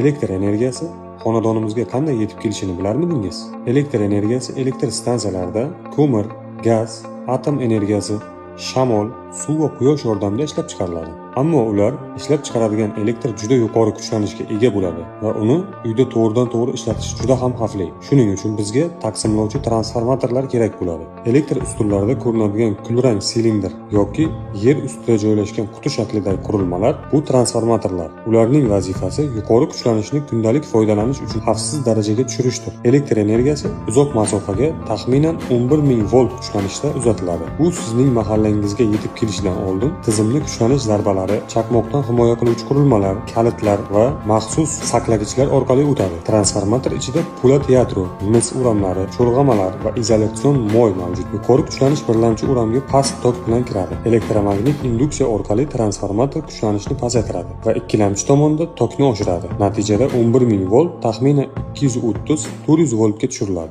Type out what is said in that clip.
Elektr energiyasi xonadonimizga qanday yetib kelishini bilarmidingiz? Elektr energiyasi elektr stansiyalarida ko'mir, gaz, atom energiyasi, shamol, suv va quyosh yordamida ishlab chiqariladi. Ammo ular ishlab chiqaradigan elektr juda yuqori kuchlanishga ega bo'ladi va uni uyda to'g'ridan-to'g'ri ishlatish juda ham xavfli. Shuning uchun bizga taqsimlovchi transformatorlar kerak bo'ladi. Elektr ustunlarida ko'rinadigan kulrang silindr yoki yer ustida joylashgan quti shaklidagi qurilmalar bu transformatorlar. Ularning vazifasi yuqori kuchlanishni kundalik foydalanish uchun xavfsiz darajaga tushirishdir. Elektr energiyasi uzoq masofaga taxminan 11,000 volt kuchlanishda uzatiladi. Bu sizning mahallangizga yetib kelishidan oldin tizimli kuchlanish zarbalari, chaqmoqdan himoya qiluvchi qurilmalar, kalitlar va maxsus saqlagichlar orqali o'tadi. Transformator ichida po'lat yadro, mis o'ramlari, cho'lg'amalar va izolyatsion moy mavjud. Yuqori kuchlanish birlamchi o'ramga past tok bilan kiradi. Elektromagnet induksiya orqali transformator kuchlanishni pasaytiradi va ikkilamchi tomonda tokni oshiradi. Natijada 11,000 volt taxminan 230-400 voltga tushiriladi.